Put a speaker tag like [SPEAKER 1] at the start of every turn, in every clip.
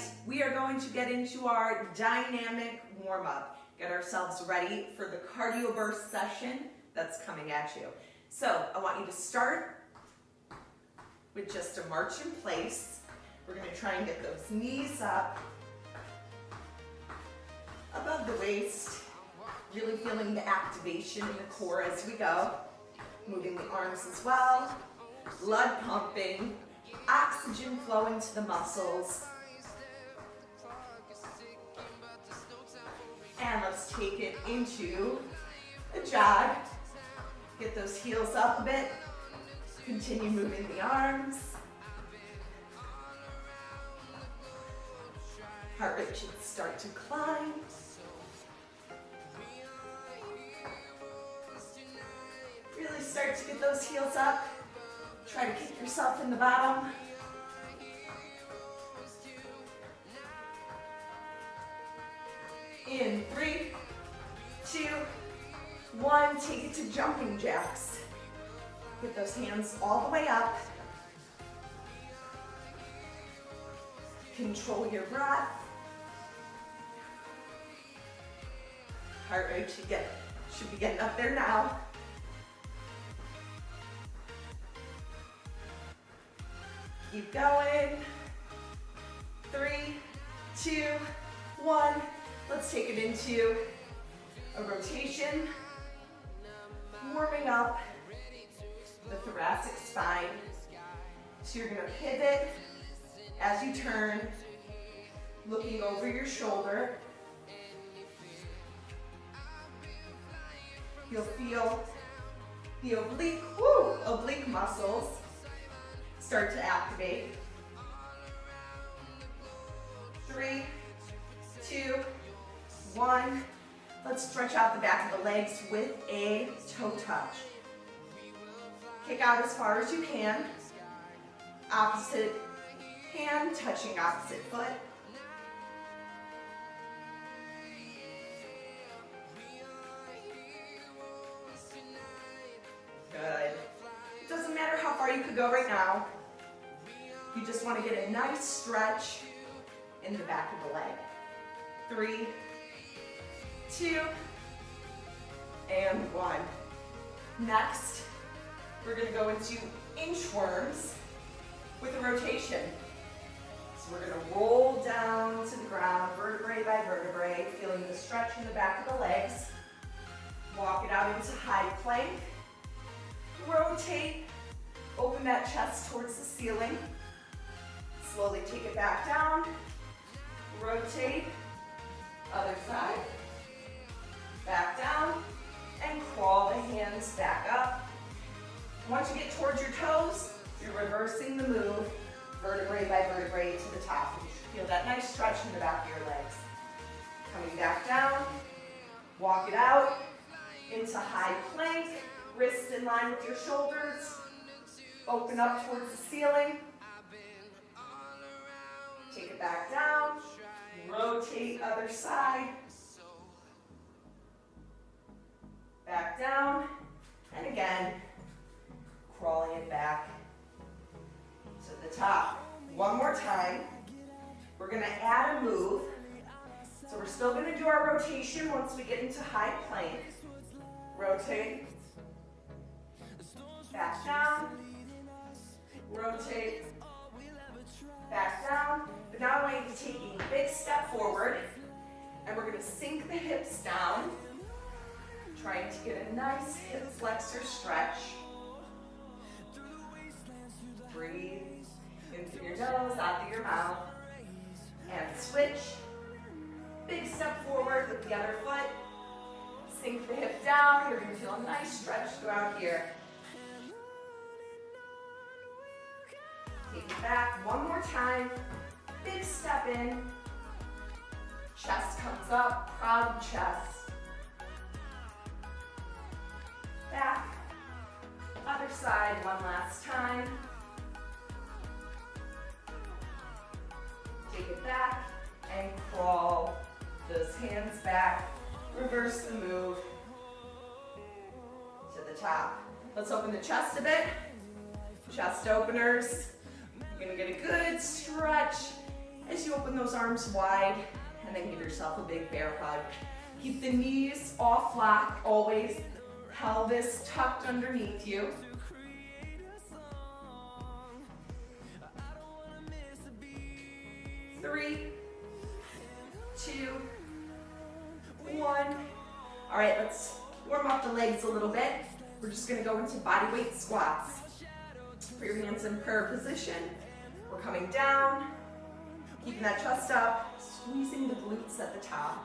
[SPEAKER 1] right, we are going to get into our dynamic warm-up. Get ourselves ready for the cardio burst session that's coming at you. So I want you to start with just a march in place. We're going to try and get those knees up above the waist, really feeling the activation in the core as we go. Moving the arms as well, blood pumping, oxygen flowing to the muscles. And let's take it into a jog. Get those heels up a bit. Continue moving the arms. Heart rate should start to climb. Really start to get those heels up. Try to kick yourself in the bottom. In 3, 2, 1, take it to jumping jacks. Get those hands all the way up. Control your breath. Heart rate should be getting up there now. Keep going. 3, 2, 1. Let's take it into a rotation. Warming up the thoracic spine. So you're going to pivot as you turn, looking over your shoulder. You'll feel the oblique muscles start to activate. 3, 2, 1. Let's stretch out the back of the legs with a toe touch. Kick out as far as you can. Opposite hand touching opposite foot. Good. It doesn't matter how far you could go right now. You just want to get a nice stretch in the back of the leg. 3, 2, and 1. Next, we're going to go into inchworms with a rotation. So we're going to roll down to the ground, vertebrae by vertebrae, feeling the stretch in the back of the legs. Walk it out into high plank. Rotate, open that chest towards the ceiling. Slowly take it back down. Rotate, other side. Back down, and crawl the hands back up. Once you get towards your toes, you're reversing the move, vertebrae by vertebrae to the top. You should feel that nice stretch in the back of your legs. Coming back down, walk it out into high plank, wrists in line with your shoulders. Open up towards the ceiling. Take it back down, rotate other side. Back down, and again, crawling it back to the top. One more time. We're going to add a move. So we're still going to do our rotation once we get into high plank. Rotate. Back down. Rotate. Back down. But now I want you to take a big step forward, and we're going to sink the hips down. Trying to get a nice hip flexor stretch. Breathe in through your nose, out through your mouth. And switch. Big step forward with the other foot. Sink the hip down. You're going to feel a nice stretch throughout here. Take it back one more time. Big step in. Chest comes up, proud chest. Back, other side one last time. Take it back and crawl those hands back. Reverse the move to the top. Let's open the chest a bit. Chest openers. You're gonna get a good stretch as you open those arms wide, and then give yourself a big bear hug. Keep the knees off lock, always. Pelvis tucked underneath you. 3, 2, 1. All right, let's warm up the legs a little bit. We're just gonna go into bodyweight squats. Put your hands in prayer position. We're coming down, keeping that chest up, squeezing the glutes at the top.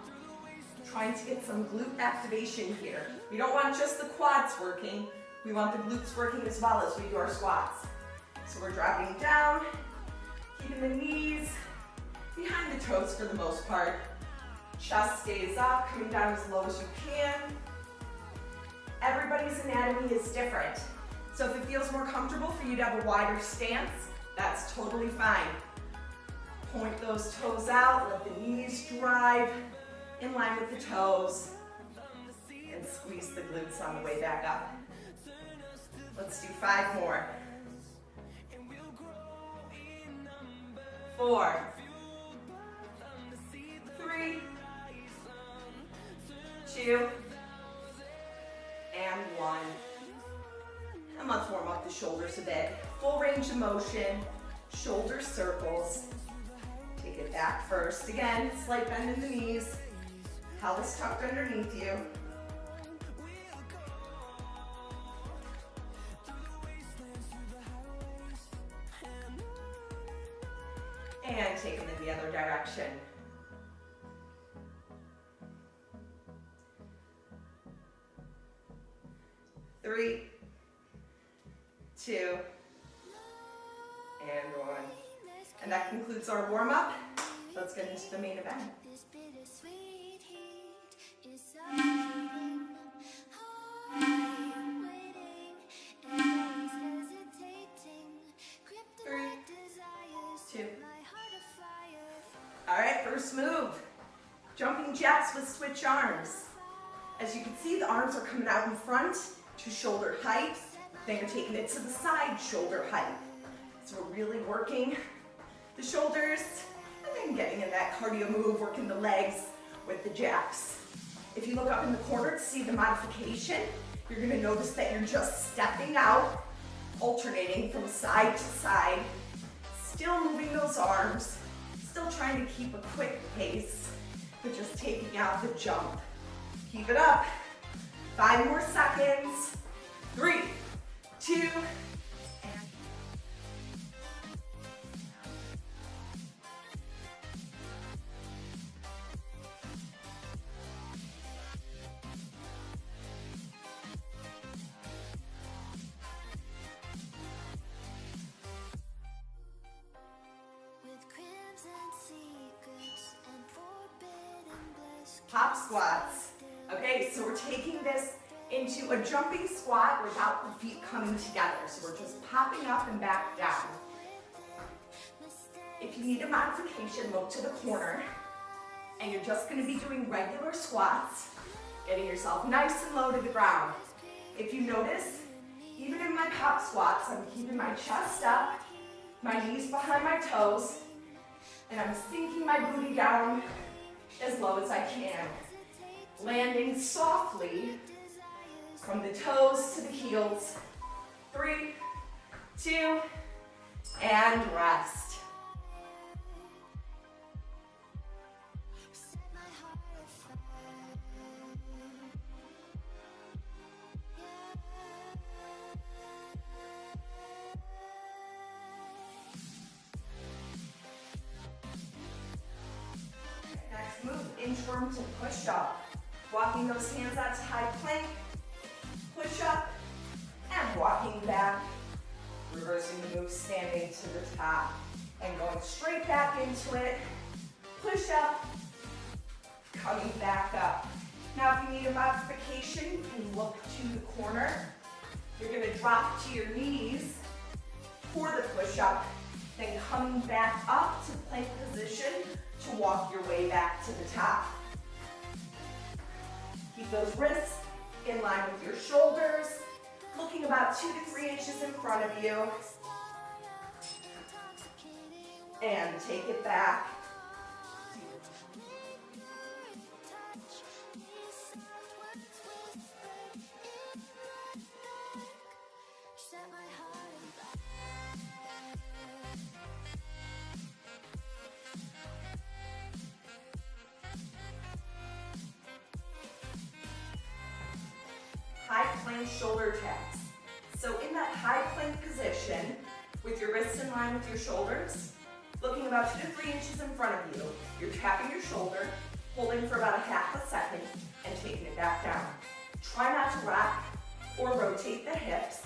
[SPEAKER 1] Trying to get some glute activation here. We don't want just the quads working. We want the glutes working as well as we do our squats. So we're dropping down, keeping the knees behind the toes for the most part. Chest stays up, coming down as low as you can. Everybody's anatomy is different. So if it feels more comfortable for you to have a wider stance, that's totally fine. Point those toes out, let the knees drive in line with the toes, and squeeze the glutes on the way back up. Let's do 5 more. 4, 3, 2, and 1. And let's warm up the shoulders a bit. Full range of motion, shoulder circles. Take it back first. Again, slight bend in the knees. Pelvis tucked underneath you. And take them in the other direction. Three, 2, and 1. And that concludes our warm-up. Let's get into the main event. 3, 2. All right, first move. Jumping jacks with switch arms. As you can see, the arms are coming out in front to shoulder height. Then you're taking it to the side, shoulder height. So we're really working the shoulders and then getting in that cardio move, working the legs with the jacks. If you look up in the corner to see the modification, you're gonna notice that you're just stepping out, alternating from side to side, still moving those arms, still trying to keep a quick pace, but just taking out the jump. Keep it up. 5 more seconds. 3, 2, and hop squats. Okay, so we're taking this into a jumping squat without the feet coming together. So we're just popping up and back down. If you need a modification, look to the corner. And you're just gonna be doing regular squats, getting yourself nice and low to the ground. If you notice, even in my pop squats, I'm keeping my chest up, my knees behind my toes, and I'm sinking my booty down as low as I can. Landing softly from the toes to the heels. 3, 2, and rest. Next move, inchworm to push up. Walking those hands out to high plank. Push up and walking back, reversing the move, standing to the top and going straight back into it. Push up, coming back up. Now if you need a modification, you can look to the corner. You're gonna drop to your knees for the push up, then coming back up to plank position to walk your way back to the top. Keep those wrists in line with your shoulders, looking about 2 to 3 inches in front of you. And take it back. plank shoulder taps. So in that high plank position, with your wrists in line with your shoulders, looking about 2 to 3 inches in front of you, you're tapping your shoulder, holding for about a half a second, and taking it back down. Try not to rock or rotate the hips.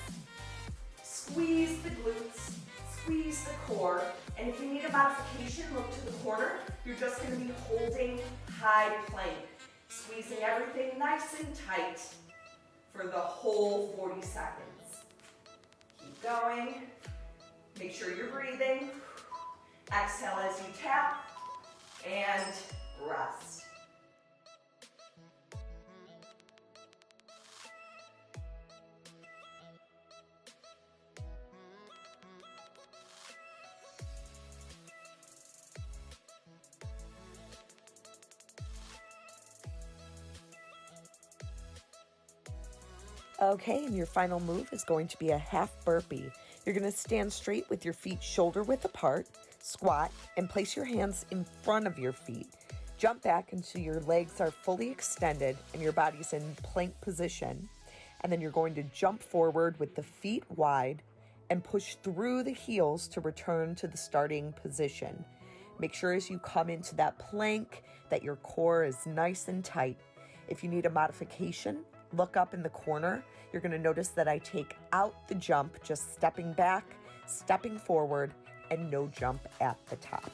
[SPEAKER 1] Squeeze the glutes, squeeze the core, and if you need a modification, look to the corner. You're just going to be holding high plank, squeezing everything nice and tight for the whole 40 seconds. Keep going. Make sure you're breathing. Exhale as you tap, and rest.
[SPEAKER 2] Okay, and your final move is going to be a half burpee. You're going to stand straight with your feet shoulder width apart, squat, and place your hands in front of your feet. Jump back until your legs are fully extended and your body's in plank position. And then you're going to jump forward with the feet wide and push through the heels to return to the starting position. Make sure as you come into that plank that your core is nice and tight. If you need a modification, look up in the corner. You're going to notice that I take out the jump, just stepping back, stepping forward, and no jump at the top.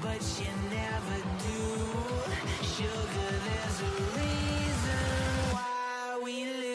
[SPEAKER 3] but you never do. Sugar, there's a reason why we lose.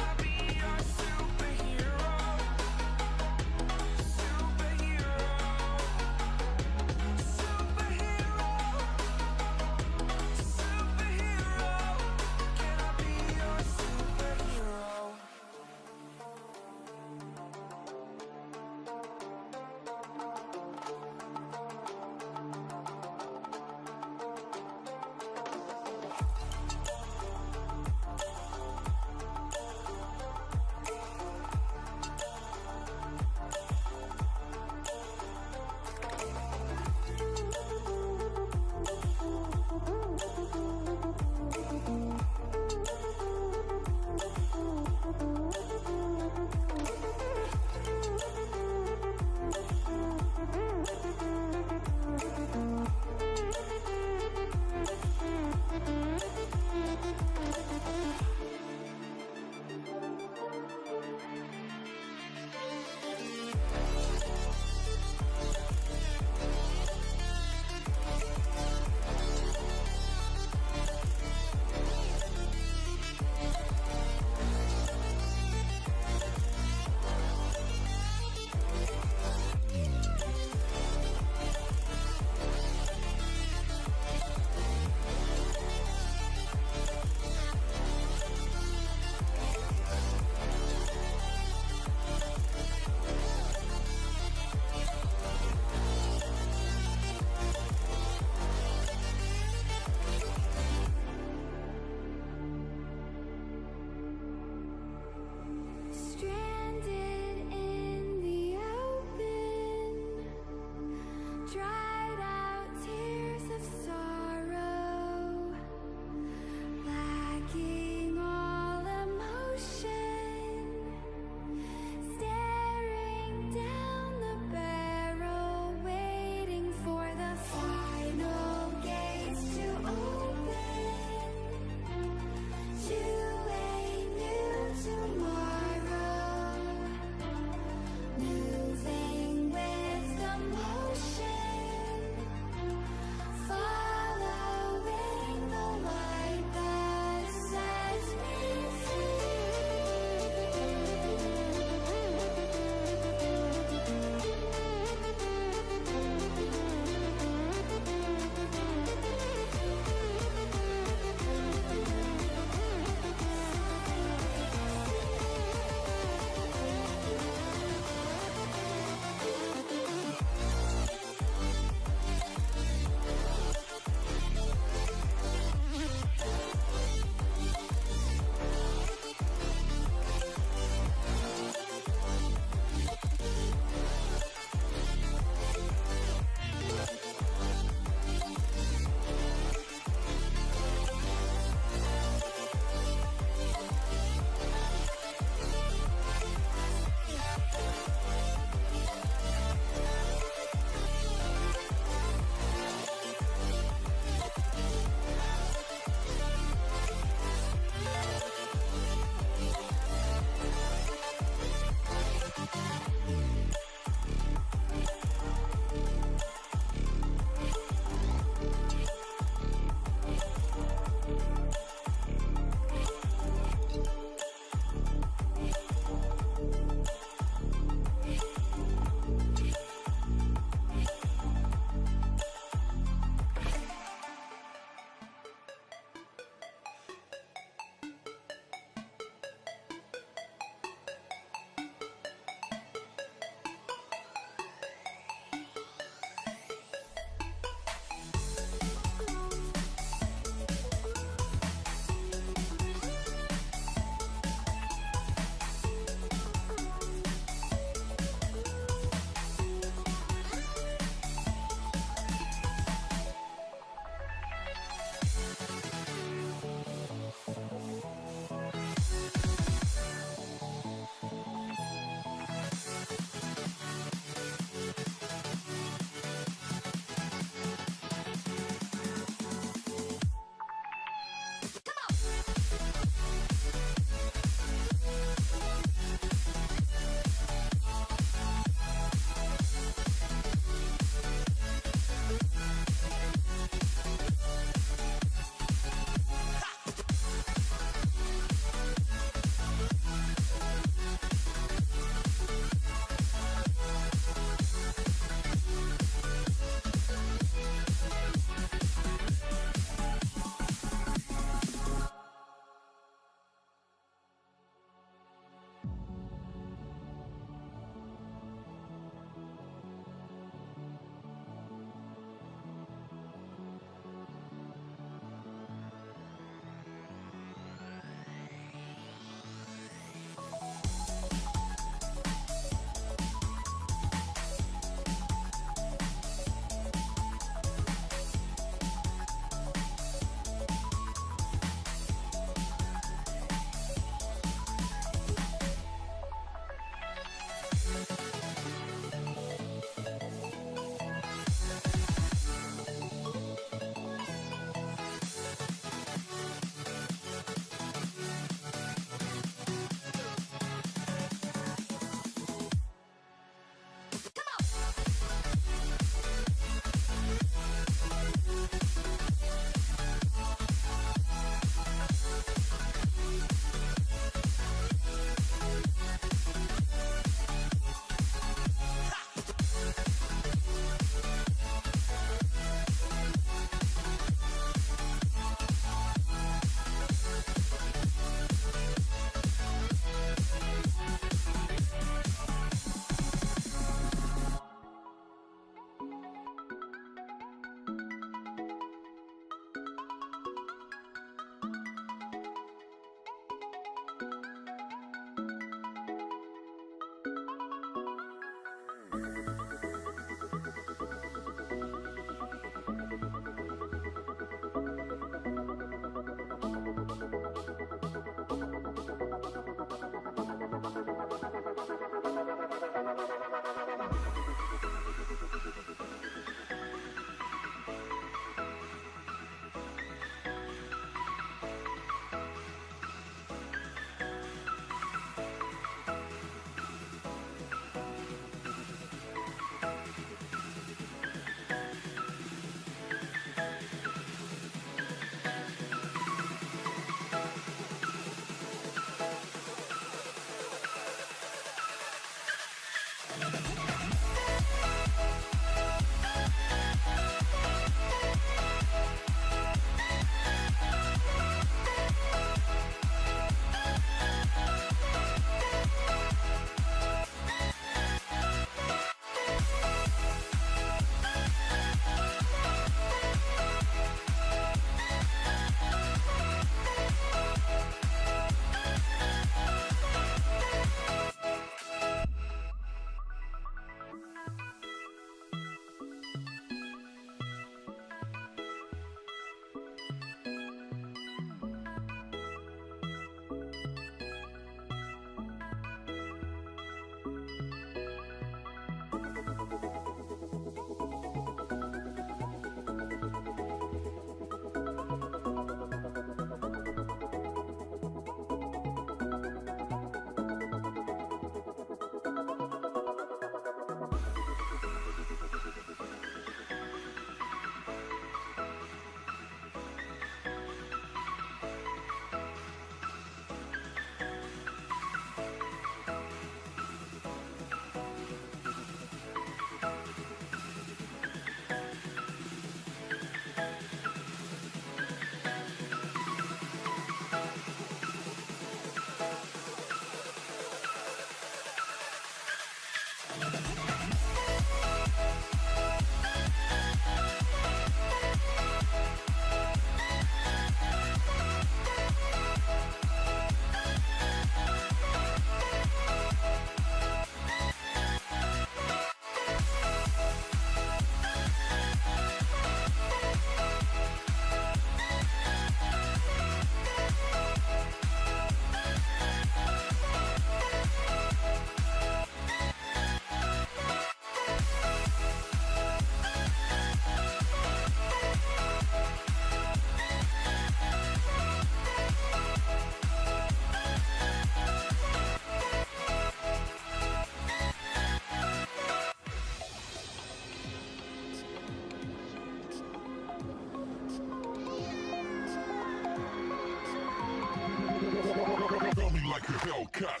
[SPEAKER 4] like a Hellcat.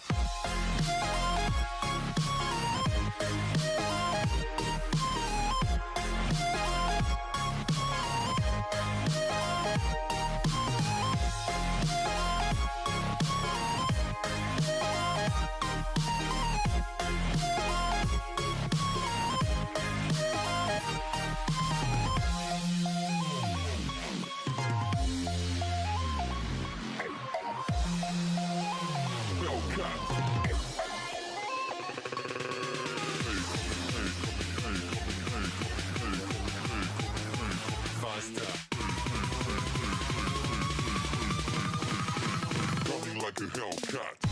[SPEAKER 4] Like a Hellcat.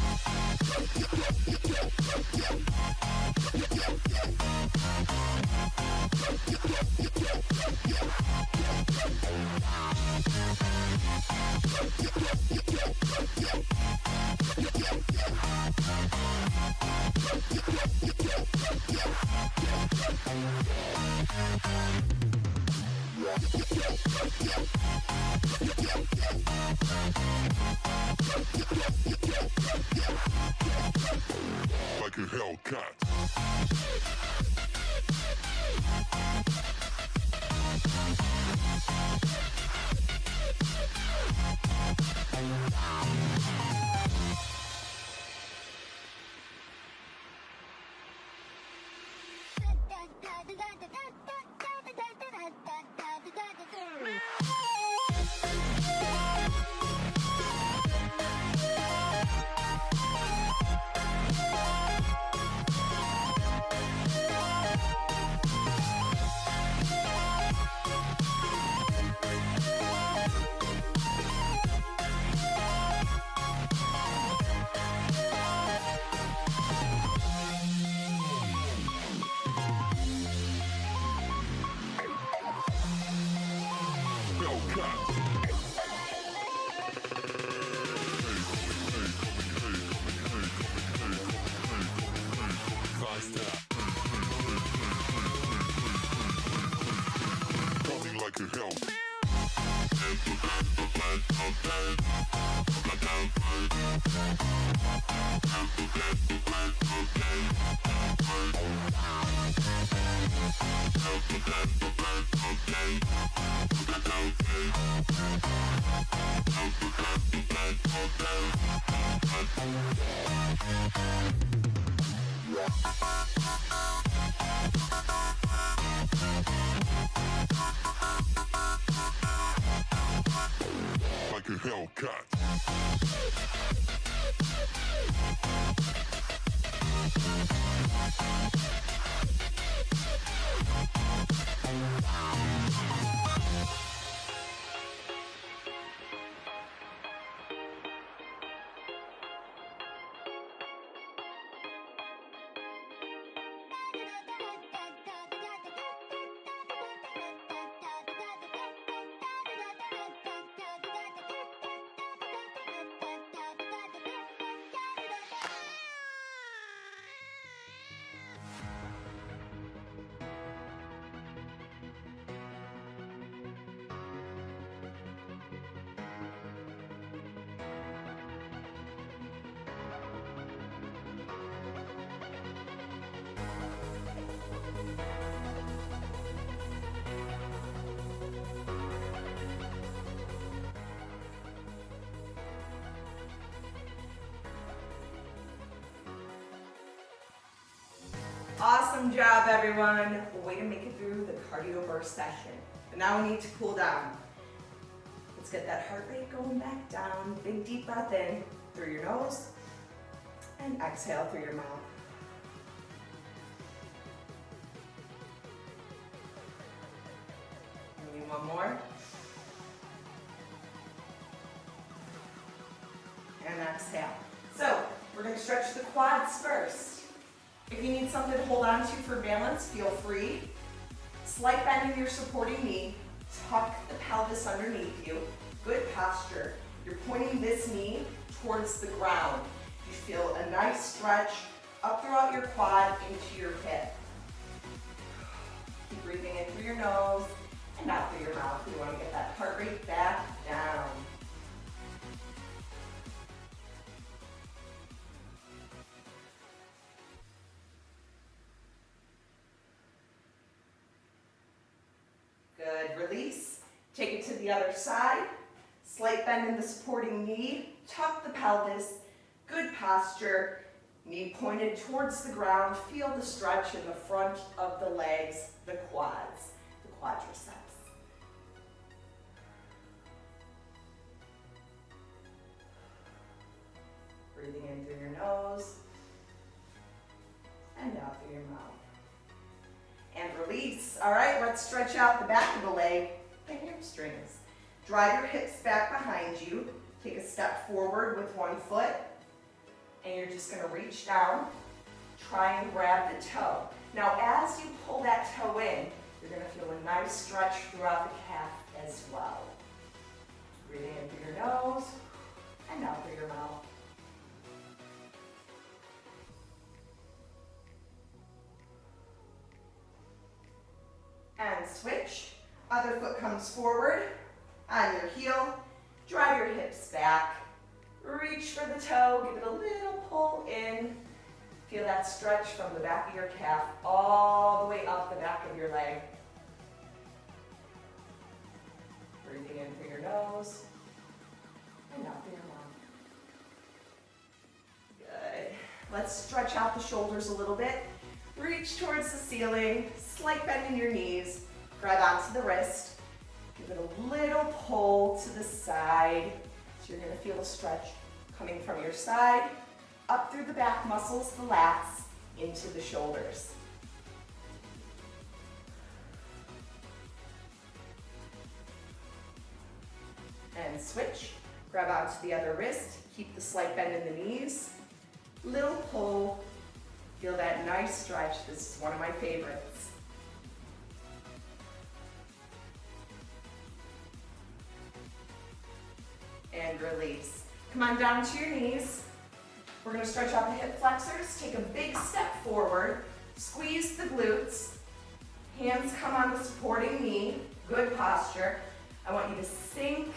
[SPEAKER 4] Like a Hellcat. Like a Hellcat. Like a Hellcat.
[SPEAKER 1] Awesome job, everyone. Way to make it through the cardio burst session. But now we need to cool down. Let's get that heart rate going back down. Big deep breath in through your nose and exhale through your mouth. Maybe one more. And exhale. So we're going to stretch the quads first. If you need something to hold on to for balance, feel free. Slight bend in your supporting knee. Tuck the pelvis underneath you. Good posture. You're pointing this knee towards the ground. You feel a nice stretch up throughout your quad into your hip. Keep breathing in through your nose and out through your mouth. We want to get that heart rate back down. the other side. Slight bend in the supporting knee. Tuck the pelvis. Good posture. Knee pointed towards the ground. Feel the stretch in the front of the legs, the quads, the quadriceps. Breathing in through your nose and out through your mouth. And release. All right, let's stretch out the back of the leg, the hamstrings. Drive your hips back behind you. Take a step forward with one foot, and you're just going to reach down. Try and grab the toe. Now, as you pull that toe in, you're going to feel a nice stretch throughout the calf as well. Breathing in through your nose and out through your mouth. And switch. Other foot comes forward on your heel. Drive your hips back. Reach for the toe. Give it a little pull in. Feel that stretch from the back of your calf all the way up the back of your leg. Breathing in through your nose and out through your mouth. Good. Let's stretch out the shoulders a little bit. Reach towards the ceiling. Slight bend in your knees. Grab onto the wrist. Give it a little pull to the side. So you're going to feel a stretch coming from your side, up through the back muscles, the lats, into the shoulders. And switch. Grab onto the other wrist. Keep the slight bend in the knees. Little pull. Feel that nice stretch. This is one of my favorites. And release. Come on down to your knees. We're going to stretch out the hip flexors. Take a big step forward. Squeeze the glutes. Hands come on the supporting knee. Good posture. I want you to sink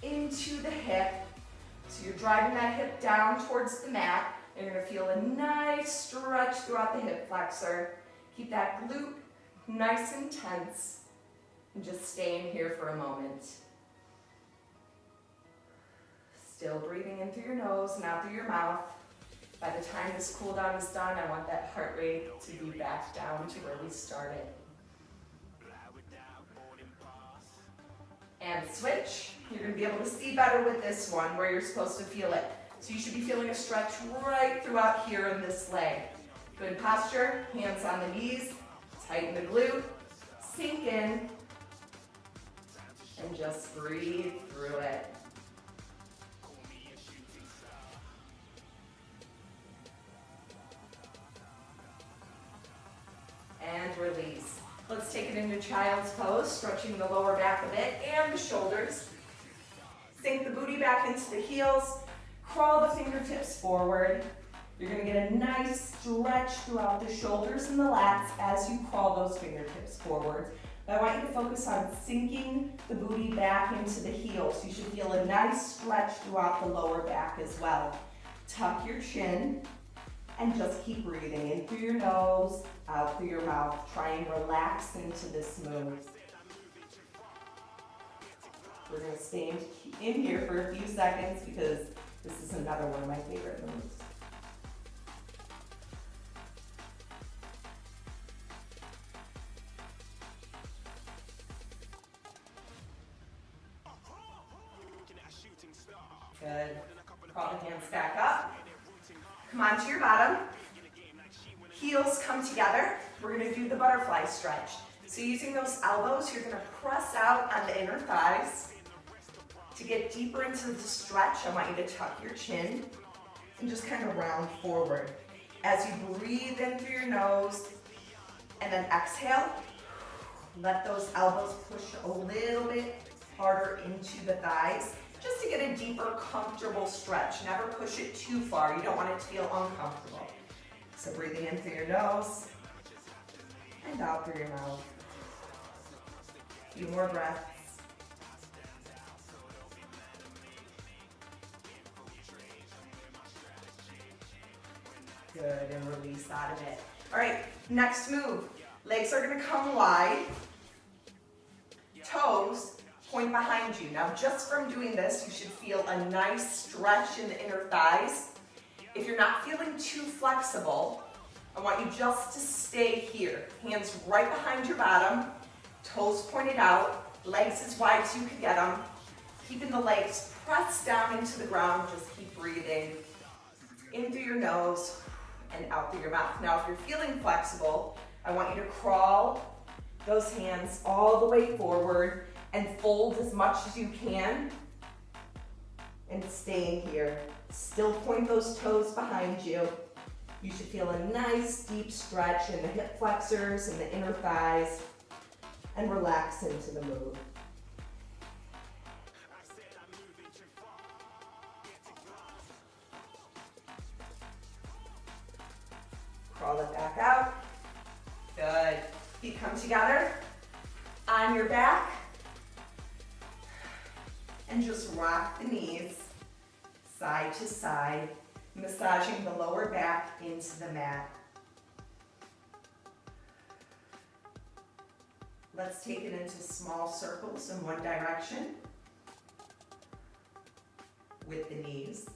[SPEAKER 1] into the hip. So you're driving that hip down towards the mat. And you're going to feel a nice stretch throughout the hip flexor. Keep that glute nice and tense. And just stay in here for a moment. Still breathing in through your nose and out through your mouth. By the time this cool down is done, I want that heart rate to be back down to where we started. And switch. You're going to be able to see better with this one where you're supposed to feel it. So you should be feeling a stretch right throughout here in this leg. Good posture, hands on the knees, tighten the glute, sink in, and just breathe through it. And release. Let's take it into child's pose, stretching the lower back a bit and the shoulders. Sink the booty back into the heels. Crawl the fingertips forward. You're going to get a nice stretch throughout the shoulders and the lats as you crawl those fingertips forward. But I want you to focus on sinking the booty back into the heels. You should feel a nice stretch throughout the lower back as well. Tuck your chin and just keep breathing in through your nose, out through your mouth. Try and relax into this move. We're going to stay in here for a few seconds because this is another one of my favorite moves. Good. Crawl the hands back up. Come onto your bottom. Heels come together. We're going to do the butterfly stretch. So using those elbows, you're going to press out on the inner thighs. To get deeper into the stretch, I want you to tuck your chin and just kind of round forward. As you breathe in through your nose and then exhale, let those elbows push a little bit harder into the thighs just to get a deeper, comfortable stretch. Never push it too far. You don't want it to feel uncomfortable. So breathing in through your nose and out through your mouth. A few more breaths. Good, and release out of it. All right, next move. Legs are gonna come wide. Toes point behind you. Now just from doing this, you should feel a nice stretch in the inner thighs. If you're not feeling too flexible, I want you just to stay here. Hands right behind your bottom, toes pointed out, legs as wide as you can get them. Keeping the legs pressed down into the ground, just keep breathing in through your nose and out through your mouth. Now, if you're feeling flexible, I want you to crawl those hands all the way forward and fold as much as you can and stay in here. Still point those toes behind you. You should feel a nice deep stretch in the hip flexors and the inner thighs and relax into the move. Crawl it back out. Good. Feet come together on your back and just rock the knees side to side, massaging the lower back into the mat. Let's take it into small circles in one direction with the knees.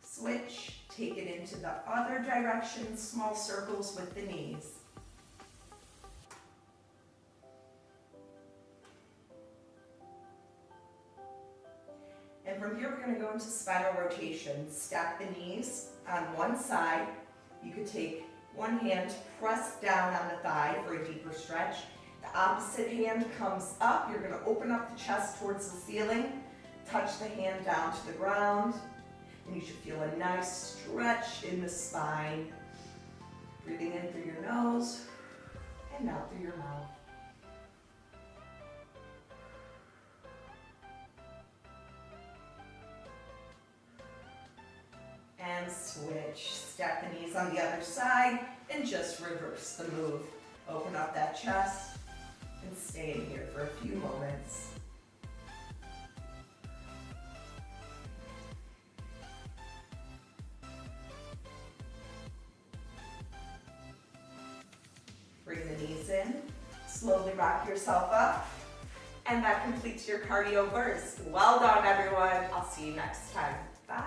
[SPEAKER 1] Switch, take it into the other direction, small circles with the knees. And from here, we're going to go into spinal rotation. Stack the knees on one side. You could take one hand, press down on the thigh for a deeper stretch. The opposite hand comes up. You're going to open up the chest towards the ceiling. Touch the hand down to the ground. And you should feel a nice stretch in the spine. Breathing in through your nose and out through your mouth. And switch. Stack the knees on the other side and just reverse the move. Open up that chest and stay in here for a few moments. Bring the knees in, slowly rock yourself up, and that completes your cardio burst. Well done, everyone. I'll see you next time. Bye.